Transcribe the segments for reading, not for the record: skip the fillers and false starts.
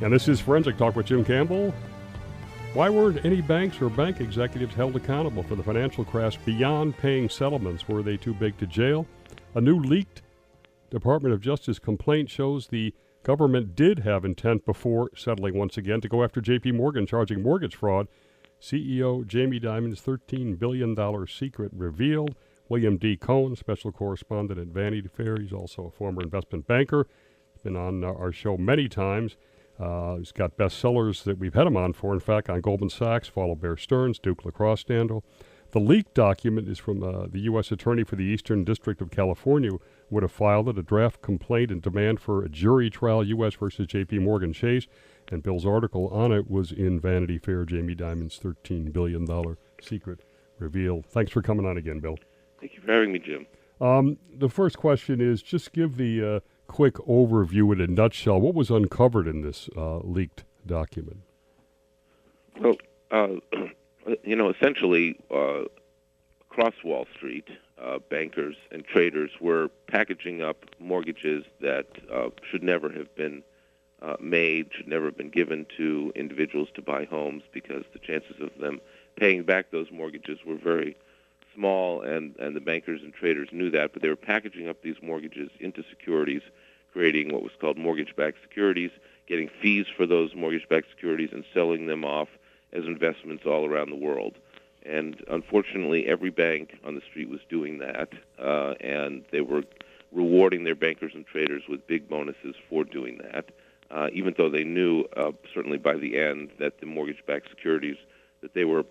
And this is Forensic Talk with Jim Campbell. Why weren't any banks or bank executives held accountable for the financial crash beyond paying settlements? Were they too big to jail? A new leaked Department of Justice complaint shows the government did have intent before settling once again to go after J.P. Morgan, charging mortgage fraud. CEO Jamie Dimon's $13 billion secret revealed. William D. Cohan, special correspondent at Vanity Fair. He's also a former investment banker. Been on our show many times. He's got bestsellers that we've had him on for, in fact, on Goldman Sachs, Follow Bear Stearns, Duke Lacrosse scandal. The leaked document is from the U.S. Attorney for the Eastern District of California, would have filed it, a draft complaint and demand for a jury trial, U.S. versus J.P. Morgan Chase. And Bill's article on it was in Vanity Fair, Jamie Dimon's $13 billion secret revealed. Thanks for coming on again, Bill. Thank you for having me, Jim. The first question is, just give the quick overview in a nutshell. What was uncovered in this leaked document? Well, essentially, across Wall Street, bankers and traders were packaging up mortgages that should never have been made, should never have been given to individuals to buy homes, because the chances of them paying back those mortgages were very small, and the bankers and traders knew that, but they were packaging up these mortgages into securities, creating what was called mortgage-backed securities, getting fees for those mortgage-backed securities, and selling them off as investments all around the world. And unfortunately, every bank on the street was doing that, and they were rewarding their bankers and traders with big bonuses for doing that, even though they knew, certainly by the end, that the mortgage-backed securities that they were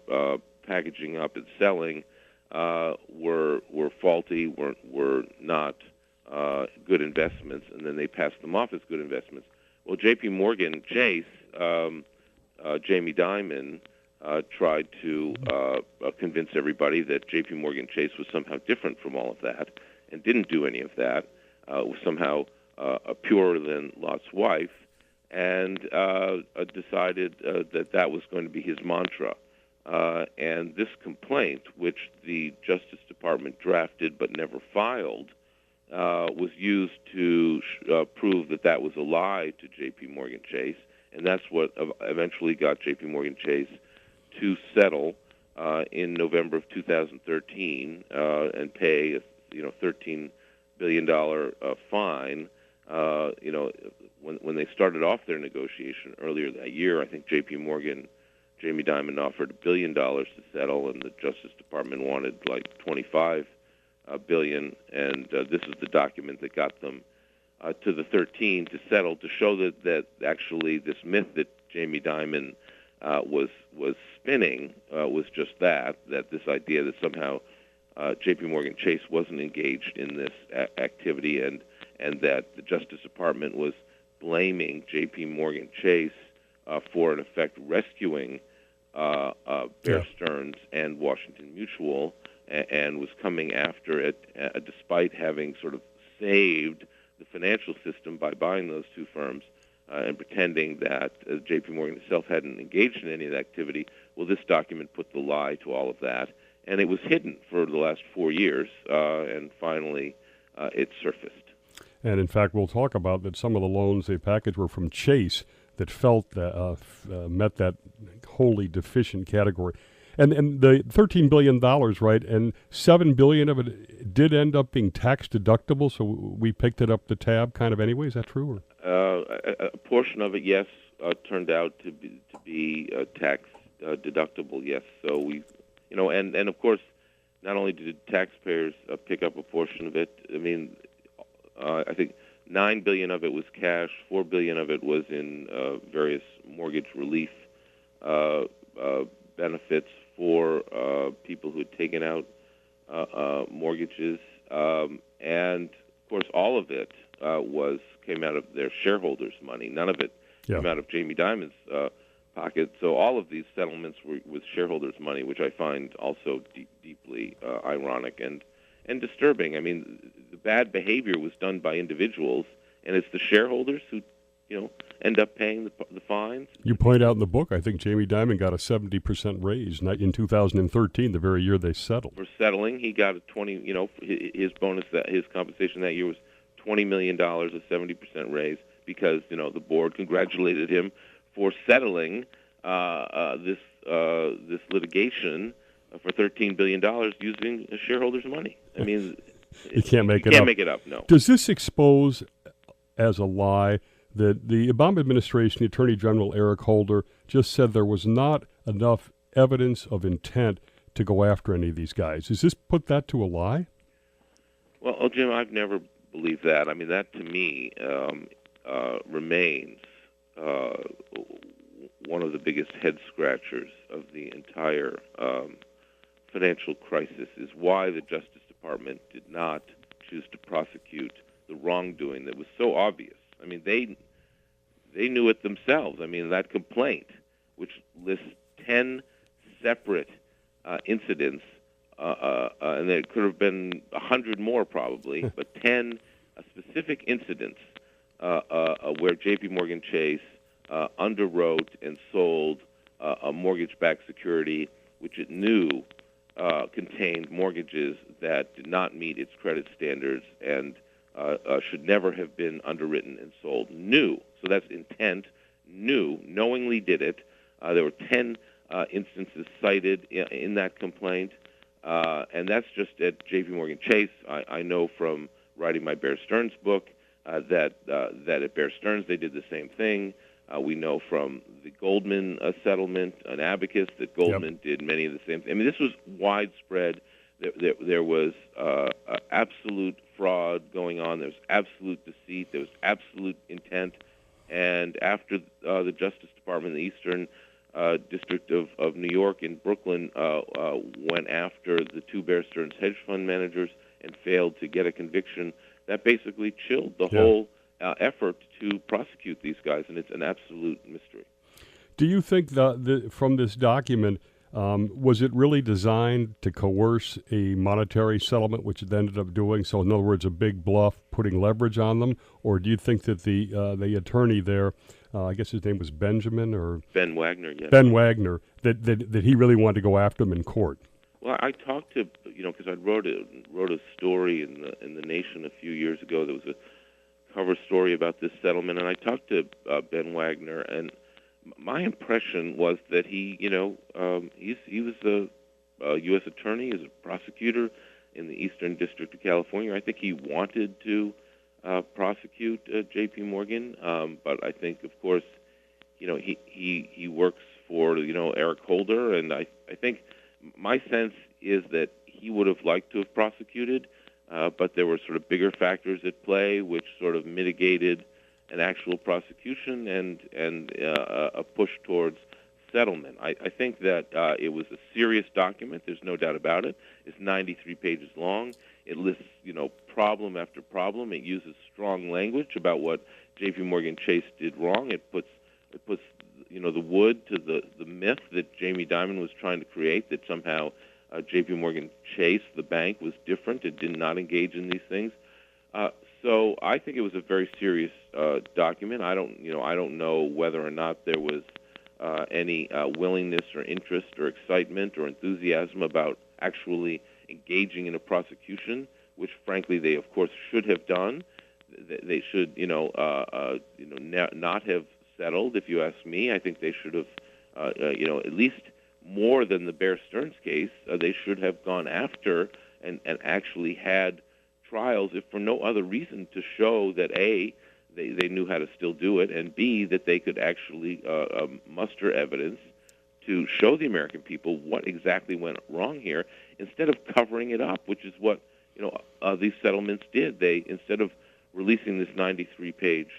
packaging up and selling were faulty, were not good investments, and then they passed them off as good investments. Well, J.P. Morgan Chase, Jamie Dimon, tried to convince everybody that J.P. Morgan Chase was somehow different from all of that, and didn't do any of that. Was somehow purer than Lot's wife, and decided that was going to be his mantra. And this complaint, which the Justice Department drafted but never filed, was used to prove that was a lie to J.P. Morgan Chase, and that's what eventually got J.P. Morgan Chase to settle in November of 2013 and pay a $13 billion fine. When they started off their negotiation earlier that year, I think J.P. Morgan, Jamie Dimon offered $1 billion to settle, and the Justice Department wanted like $25 billion, and this is the document that got them to the 13 to settle, to show that actually this myth that Jamie Dimon was spinning was just that this idea that somehow J.P. Morgan Chase wasn't engaged in this activity, and that the Justice Department was blaming J.P. Morgan Chase for, in effect, rescuing Bear Stearns and Washington Mutual, and was coming after it despite having sort of saved the financial system by buying those two firms and pretending that J.P. Morgan itself hadn't engaged in any of the activity. Well, this document put the lie to all of that, and it was hidden for the last 4 years, and finally it surfaced. And in fact, we'll talk about that some of the loans they packaged were from Chase that felt that met that wholly deficient category. And the $13 billion, right, and $7 billion of it did end up being tax deductible, so we picked it up the tab kind of anyway. Is that true? A portion of it, yes, turned out to be tax deductible, yes. So we, and of course, not only did taxpayers pick up a portion of it, I mean, I think $9 billion of it was cash, $4 billion of it was in various mortgage relief benefits for people who had taken out mortgages, and of course, all of it came out of their shareholders' money. None of it came out of Jamie Dimon's pocket. So all of these settlements were with shareholders' money, which I find also deeply ironic and disturbing. I mean, the bad behavior was done by individuals, and it's the shareholders who, end up paying the fines. You point out in the book, I think Jamie Dimon got a 70% raise in 2013, the very year they settled. For settling, he got a his bonus, his compensation that year was $20 million, a 70% raise, because the board congratulated him for settling this litigation for $13 billion using shareholders' money. I mean, you can't make it up. You can't make it up. No. Does this expose as a lie that the Obama administration, the Attorney General Eric Holder, just said there was not enough evidence of intent to go after any of these guys? Does this put that to a lie? Well, Jim, I've never believed that. I mean, that to me remains one of the biggest head scratchers of the entire financial crisis, is why the Justice Department did not choose to prosecute the wrongdoing that was so obvious. I mean, they knew it themselves. I mean, that complaint, which lists 10 separate incidents, and there could have been 100 more probably, but 10 specific incidents where J.P. Morgan Chase underwrote and sold a mortgage-backed security which it knew contained mortgages that did not meet its credit standards and should never have been underwritten and sold. Knew. So that's intent. Knowingly did it. There were 10 instances cited in that complaint, and that's just at J.P. Morgan Chase. I know from writing my Bear Stearns book that at Bear Stearns they did the same thing. We know from the Goldman settlement, an abacus, that Goldman did many of the same things. I mean, this was widespread. There was absolute fraud going on. There was absolute deceit. There was absolute intent. And after the Justice Department, the Eastern District of New York in Brooklyn went after the two Bear Stearns hedge fund managers and failed to get a conviction, that basically chilled the whole effort to prosecute these guys, and it's an absolute mystery. Do you think from this document, was it really designed to coerce a monetary settlement, which it ended up doing? So, in other words, a big bluff, putting leverage on them? Or do you think that the attorney there, I guess his name was Benjamin or Ben Wagner, yes. Ben Wagner, that he really wanted to go after them in court? Well, I talked to because I wrote a story in the Nation a few years ago. There was a cover story about this settlement, and I talked to Ben Wagner, and my impression was that he was a U.S. attorney, he's a prosecutor in the Eastern District of California. I think he wanted to prosecute J.P. Morgan, but I think, of course, he works for Eric Holder, and I think my sense is that he would have liked to have prosecuted. But there were sort of bigger factors at play, which sort of mitigated an actual prosecution and a push towards settlement. I think that it was a serious document. There's no doubt about it. It's 93 pages long. It lists, problem after problem. It uses strong language about what J.P. Morgan Chase did wrong. It puts the wood to the myth that Jamie Dimon was trying to create, that somehow J.P. Morgan Chase, the bank, was different. It did not engage in these things. So I think it was a very serious document. I don't know whether or not there was any willingness or interest or excitement or enthusiasm about actually engaging in a prosecution, which, frankly, they of course should have done. They should, not have settled. If you ask me, I think they should have, at least more than the Bear Stearns case, they should have gone after and actually had trials, if for no other reason, to show that A, they knew how to still do it, and B, that they could actually muster evidence to show the American people what exactly went wrong here, instead of covering it up, which is what these settlements did. They, instead of releasing this 93-page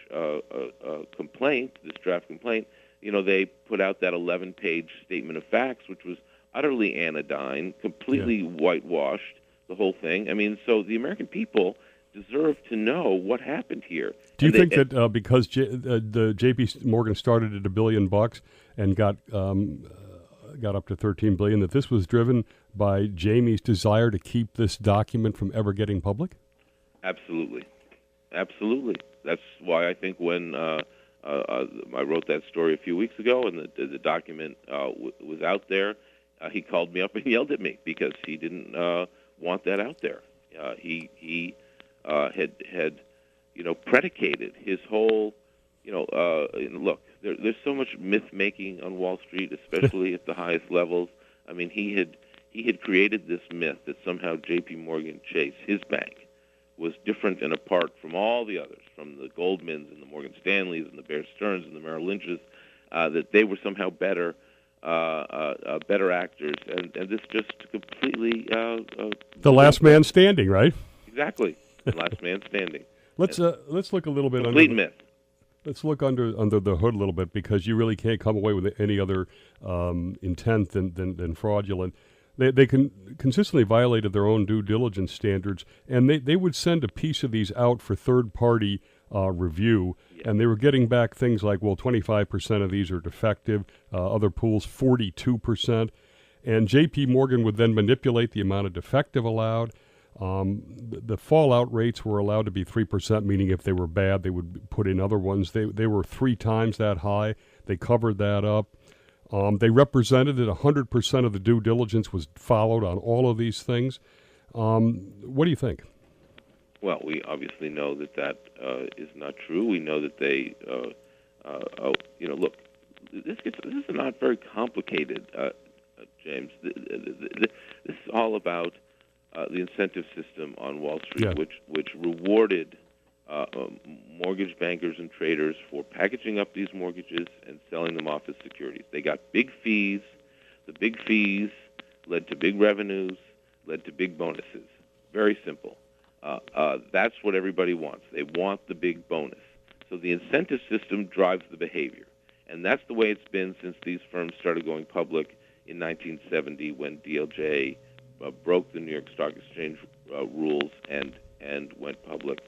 complaint, this draft complaint, they put out that 11-page statement of facts, which was utterly anodyne, completely whitewashed, the whole thing. I mean, so the American people deserve to know what happened here. Do you think that because the J.P. Morgan started at $1 billion and got up to $13 billion, that this was driven by Jamie's desire to keep this document from ever getting public? Absolutely. That's why I think when I wrote that story a few weeks ago and the document was out there, he called me up and yelled at me because he didn't want that out there. He had predicated his whole Look, there's so much myth making on Wall Street, especially at the highest levels. I mean, he had created this myth that somehow J.P. Morgan Chase, his bank, was different and apart from all the others, from the Goldmans and the Morgan Stanleys and the Bear Stearns and the Merrill Lynches, that they were somehow better actors, and this just completely the last man standing, right? Exactly, the last man standing. Let's look a little bit complete under myth. Let's look under the hood a little bit, because you really can't come away with any other intent than fraudulent. They consistently violated their own due diligence standards, and they would send a piece of these out for third-party review, and they were getting back things like, 25% of these are defective, other pools 42%, and J.P. Morgan would then manipulate the amount of defective allowed. The fallout rates were allowed to be 3%, meaning if they were bad, they would put in other ones. They were 3 times that high. They covered that up. They represented that 100% of the due diligence was followed on all of these things. What do you think? Well, we obviously know that is not true. We know that they, look, this is not very complicated, James. This is all about the incentive system on Wall Street, which rewarded mortgage bankers and traders for packaging up these mortgages and selling them off as securities. They got big fees. The big fees led to big revenues, led to big bonuses. Very simple. That's what everybody wants. They want the big bonus. So the incentive system drives the behavior. And that's the way it's been since these firms started going public in 1970, when DLJ broke the New York Stock Exchange rules and went public,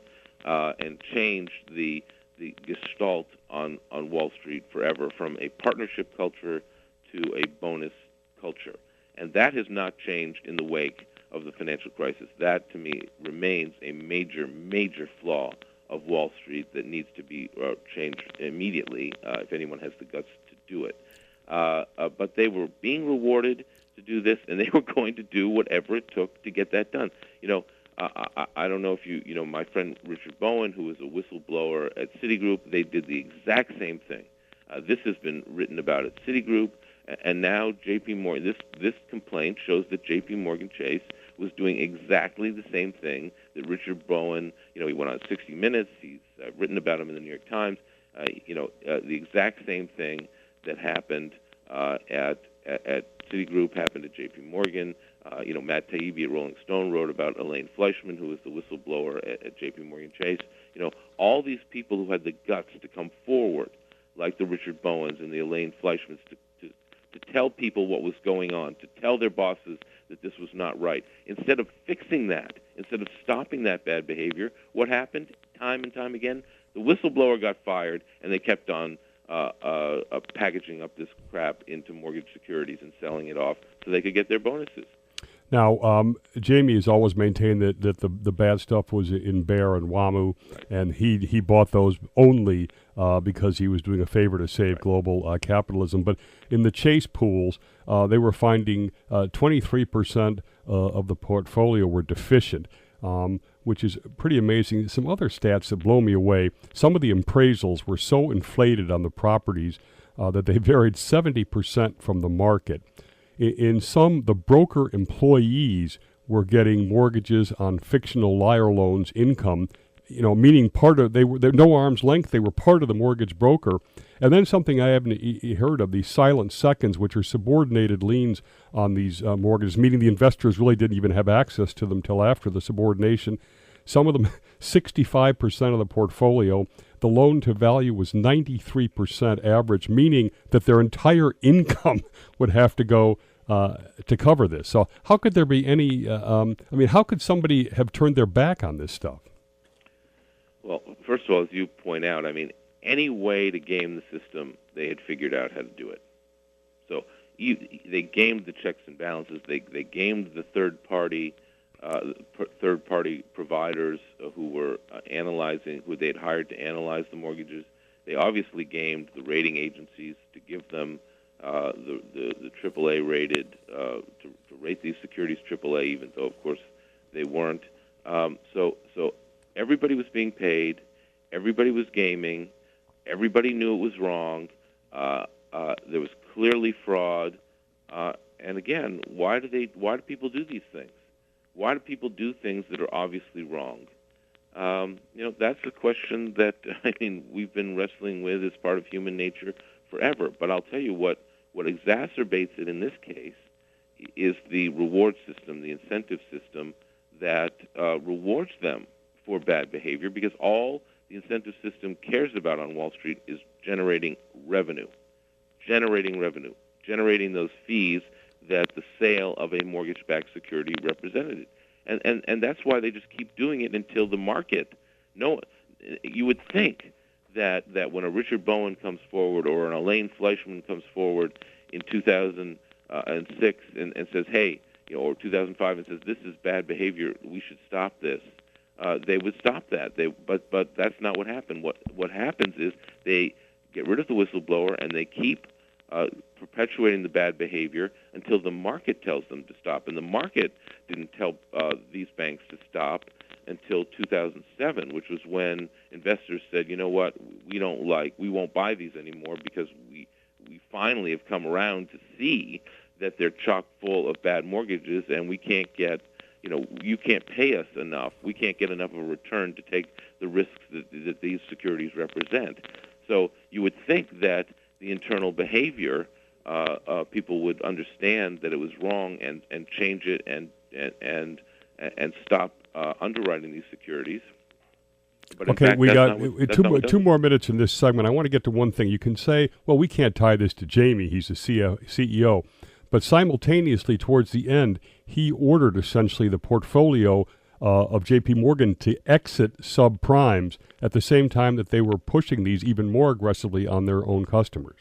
and changed the gestalt on Wall Street forever, from a partnership culture to a bonus culture. And that has not changed in the wake of the financial crisis. That, to me, remains a major, major flaw of Wall Street that needs to be changed immediately if anyone has the guts to do it. But they were being rewarded to do this, and they were going to do whatever it took to get that done. I don't know if my friend Richard Bowen, who was a whistleblower at Citigroup, they did the exact same thing. This has been written about at Citigroup, and now J.P. Morgan. This complaint shows that J.P. Morgan Chase was doing exactly the same thing that Richard Bowen. He went on 60 Minutes. He's written about him in the New York Times. The exact same thing that happened at Citigroup happened at J.P. Morgan. Matt Taibbi at Rolling Stone wrote about Elaine Fleischman, who was the whistleblower at J.P. Morgan Chase. All these people who had the guts to come forward, like the Richard Bowens and the Elaine Fleischmans, to tell people what was going on, to tell their bosses that this was not right. Instead of fixing that, instead of stopping that bad behavior, what happened time and time again? The whistleblower got fired, and they kept on packaging up this crap into mortgage securities and selling it off so they could get their bonuses. Now, Jamie has always maintained that the bad stuff was in Bear and WAMU, and he bought those only because he was doing a favor to save global capitalism. But in the Chase pools, they were finding 23% of the portfolio were deficient, which is pretty amazing. Some other stats that blow me away. Some of the appraisals were so inflated on the properties that they varied 70% from the market. In some, the broker employees were getting mortgages on fictional liar loans income, meaning they were no arm's length. They were part of the mortgage broker. And then something I haven't heard of, these silent seconds, which are subordinated liens on these mortgages, meaning the investors really didn't even have access to them till after the subordination. Some of them, 65% of the portfolio, the loan to value was 93% average, meaning that their entire income would have to go to cover this. So how could there be any, how could somebody have turned their back on this stuff? Well, first of all, as you point out, any way to game the system, they had figured out how to do it. So they gamed the checks and balances. They gamed the third-party providers who were analyzing, who they'd hired to analyze the mortgages. They obviously gamed the rating agencies to give them the AAA rated, to rate these securities AAA, even though, of course, they weren't. So everybody was being paid. Everybody was gaming. Everybody knew it was wrong. There was clearly fraud. And again, why do people do these things? Why do people do things that are obviously wrong? That's a question that we've been wrestling with as part of human nature forever. But I'll tell you what exacerbates it in this case is the reward system, the incentive system that rewards them for bad behavior, because all the incentive system cares about on Wall Street is generating revenue, generating those fees that the sale of a mortgage-backed security represented. And that's why they just keep doing it until the market. No, you would think that when a Richard Bowen comes forward or an Elaine Fleischman comes forward in 2006 and says, hey, or 2005 and says, this is bad behavior, we should stop this, they would stop that. But that's not what happened. What happens is they get rid of the whistleblower and they keep perpetuating the bad behavior until the market tells them to stop. And the market didn't tell these banks to stop until 2007, which was when investors said, you know what, we won't buy these anymore because we finally have come around to see that they're chock full of bad mortgages, and we can't get, you can't pay us enough. We can't get enough of a return to take the risks that these securities represent. So you would think that the internal behavior, people would understand that it was wrong and change it and stop underwriting these securities. But okay, fact, we got two more minutes in this segment. I want to get to one thing. You can say, well, we can't tie this to Jamie. He's the CEO. But simultaneously, towards the end, he ordered essentially the portfolio of J.P. Morgan to exit subprimes at the same time that they were pushing these even more aggressively on their own customers.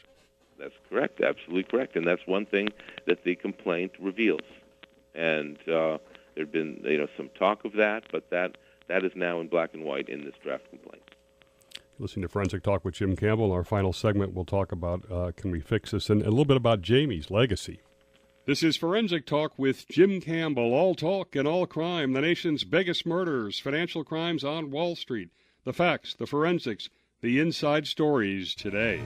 That's correct, absolutely correct. And that's one thing that the complaint reveals. And there'd been some talk of that, but that is now in black and white in this draft complaint. Listening to Forensic Talk with Jim Campbell. In our final segment, we'll talk about can we fix this and a little bit about Jamie's legacy. This is Forensic Talk with Jim Campbell. All talk and all crime, the nation's biggest murders, financial crimes on Wall Street, the facts, the forensics, the inside stories today.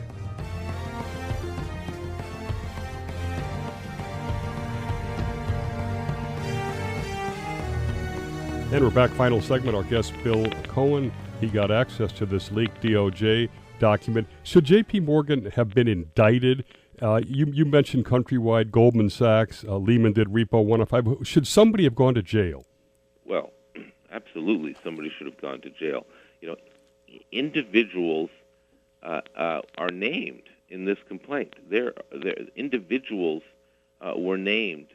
And we're back, final segment. Our guest, Bill Cohan, he got access to this leaked DOJ document. Should J.P. Morgan have been indicted? You mentioned Countrywide, Goldman Sachs, Lehman did Repo 105. Should somebody have gone to jail? Well, absolutely, somebody should have gone to jail. Individuals are named in this complaint. Individuals were named,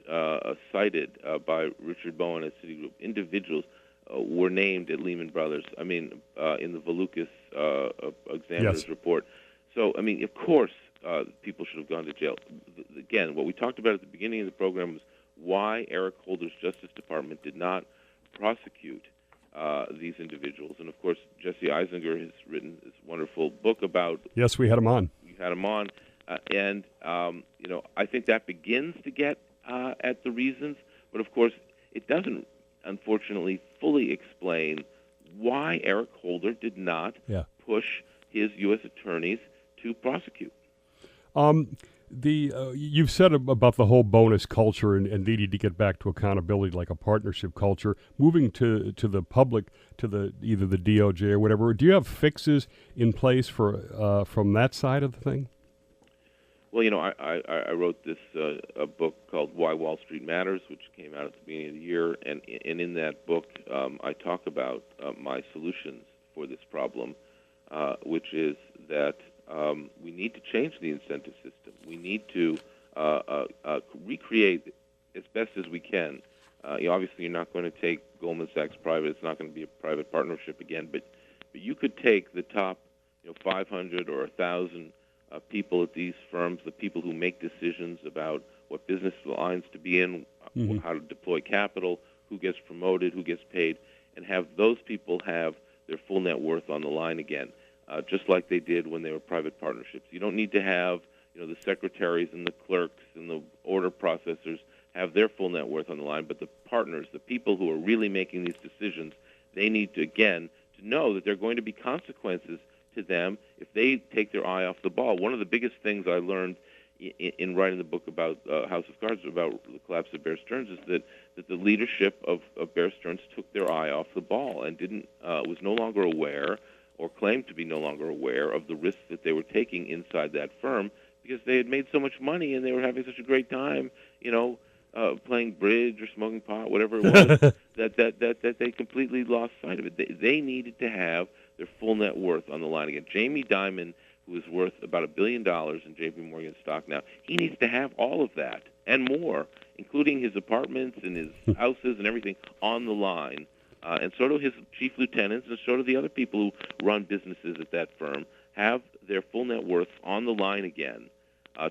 cited by Richard Bowen at Citigroup. Individuals were named at Lehman Brothers. In the Valukas examiner's report. So, of course, people should have gone to jail. Again, what we talked about at the beginning of the program was why Eric Holder's Justice Department did not prosecute these individuals. And, of course, Jesse Eisinger has written this wonderful book about... Yes, we had him on. You had him on. I think that begins to get at the reasons. But, of course, it doesn't, unfortunately, fully explain why Eric Holder did not push his U.S. attorneys to prosecute. You've said about the whole bonus culture and needing to get back to accountability, like a partnership culture, moving to the public, to either the DOJ or whatever. Do you have fixes in place for from that side of the thing? Well, I wrote this a book called Why Wall Street Matters, which came out at the beginning of the year, and in that book I talk about my solutions for this problem, which is that we need to change the incentive system. We need to recreate as best as we can. Obviously, you're not going to take Goldman Sachs private. It's not going to be a private partnership again. But you could take the top 500 or 1,000 people at these firms, the people who make decisions about what business lines to be in, how to deploy capital, who gets promoted, who gets paid, and have those people have their full net worth on the line again. Just like they did when they were private partnerships. You don't need to have, the secretaries and the clerks and the order processors have their full net worth on the line, but the partners, the people who are really making these decisions, they need to, again, to know that there are going to be consequences to them if they take their eye off the ball. One of the biggest things I learned in writing the book about House of Cards, about the collapse of Bear Stearns, is that the leadership of Bear Stearns took their eye off the ball and was no longer aware, or claimed to be no longer aware, of the risks that they were taking inside that firm, because they had made so much money and they were having such a great time, playing bridge or smoking pot, whatever it was, that they completely lost sight of it. They needed to have their full net worth on the line again. Jamie Dimon, who is worth about $1 billion in J.P. Morgan stock now, he needs to have all of that and more, including his apartments and his houses and everything on the line. And so do his chief lieutenants, and so do the other people who run businesses at that firm, have their full net worth on the line again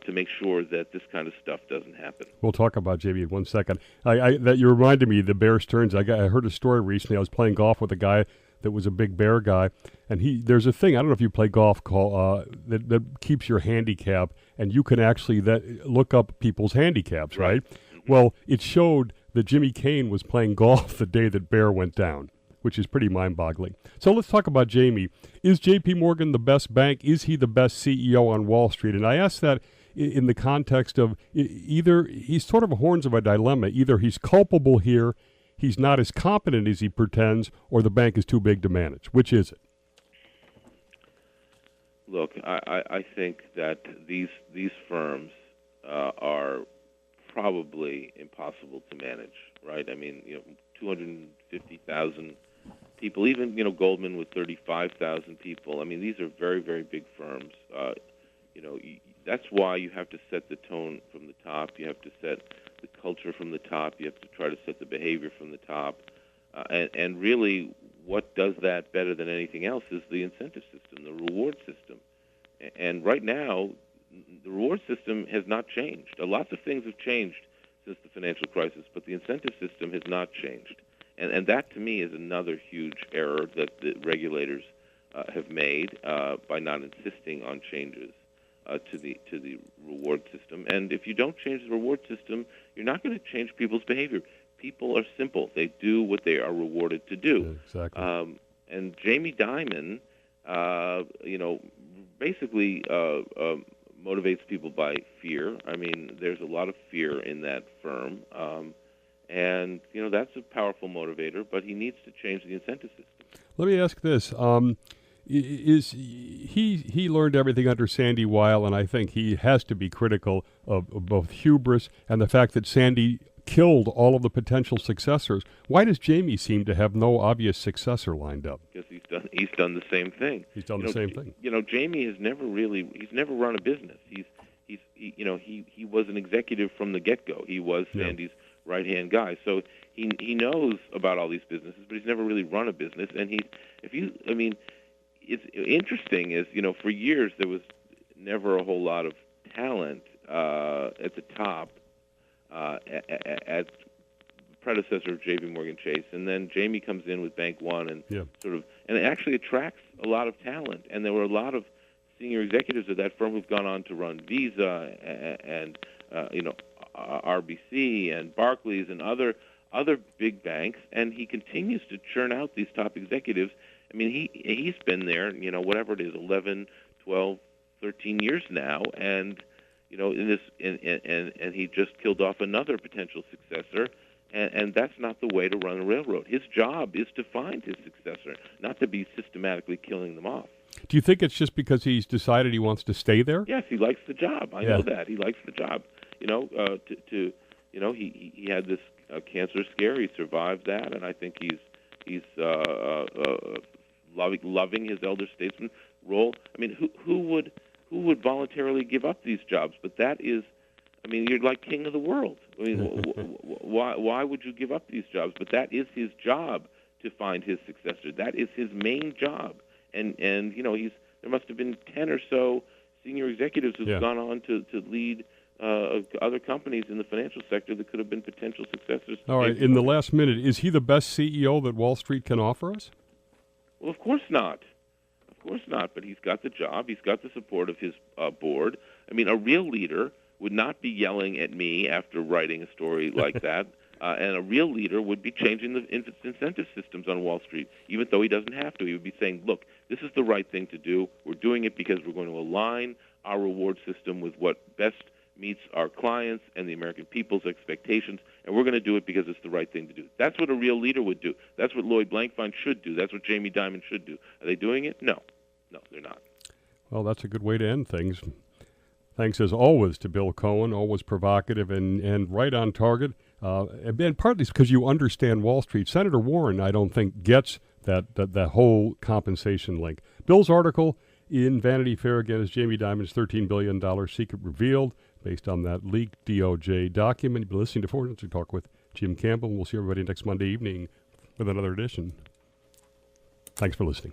to make sure that this kind of stuff doesn't happen. We'll talk about JB in 1 second. That you reminded me, the Bear Stearns. I heard a story recently. I was playing golf with a guy that was a big bear guy, and there's a thing, I don't know if you play golf, that keeps your handicap, and you can actually look up people's handicaps, right? Mm-hmm. Well, it showed that Jimmy Cain was playing golf the day that Bear went down, which is pretty mind-boggling. So let's talk about Jamie. Is J.P. Morgan the best bank? Is he the best CEO on Wall Street? And I ask that in the context of either he's sort of horns of a dilemma. Either he's culpable here, he's not as competent as he pretends, or the bank is too big to manage. Which is it? Look, I think that these firms are probably impossible to manage, right? I mean, 250,000 people, even, Goldman with 35,000 people. I mean, these are very, very big firms. That's why you have to set the tone from the top. You have to set the culture from the top. You have to try to set the behavior from the top. And really, what does that better than anything else is the incentive system, the reward system. And right now, the reward system has not changed. Lots of things have changed since the financial crisis, but the incentive system has not changed. And that, to me, is another huge error that the regulators have made by not insisting on changes to the reward system. And if you don't change the reward system, you're not going to change people's behavior. People are simple. They do what they are rewarded to do. Yeah, exactly. And Jamie Dimon, basically motivates people by fear. I mean, there's a lot of fear in that firm. And, that's a powerful motivator, but he needs to change the incentive system. Let me ask this. He learned everything under Sandy Weil, and I think he has to be critical of both hubris and the fact that Sandy killed all of the potential successors. Why does Jamie seem to have no obvious successor lined up? Because he's done the same thing. He's done the same thing. Jamie has never run a business. He was an executive from the get-go. He was Sandy's right-hand guy. So he knows about all these businesses, but he's never really run a business. And it's interesting is, for years there was never a whole lot of talent at the top at predecessor of J.P. Morgan Chase, and then Jamie comes in with Bank One and and it actually attracts a lot of talent. And there were a lot of senior executives of that firm who've gone on to run Visa and RBC and Barclays and other big banks, and he continues to churn out these top executives. I mean, he's been there, whatever it is, 11, 12, 13 years now, and and he just killed off another potential successor, and that's not the way to run a railroad. His job is to find his successor, not to be systematically killing them off. Do you think it's just because he's decided he wants to stay there? Yes, he likes the job. I know that. He likes the job. He had this cancer scare. He survived that, and I think he's loving his elder statesman role. I mean, who would voluntarily give up these jobs? But that is, you're like king of the world. I mean, why would you give up these jobs? But that is his job, to find his successor. That is his main job. And there must have been 10 or so senior executives who've gone on to lead other companies in the financial sector that could have been potential successors. All right, in the last minute, is he the best CEO that Wall Street can offer us? Well, of course not. Of course not, but he's got the job. He's got the support of his board. I mean, a real leader would not be yelling at me after writing a story like that, and a real leader would be changing the incentive systems on Wall Street, even though he doesn't have to. He would be saying, look, This is the right thing to do. We're doing it because we're going to align our reward system with what best meets our clients and the American people's expectations, and we're going to do it because it's the right thing to do. That's what a real leader would do. That's what Lloyd Blankfein should do. That's what Jamie Dimon should do. Are they doing it? No. No, they're not. Well, that's a good way to end things. Thanks, as always, to Bill Cohan, always provocative and right on target. And partly because you understand Wall Street. Senator Warren, I don't think, gets that whole compensation link. Bill's article in Vanity Fair, again, is Jamie Dimon's $13 billion secret revealed, based on that leaked DOJ document. You've been listening to Fortune Talk with Jim Campbell. We'll see everybody next Monday evening with another edition. Thanks for listening.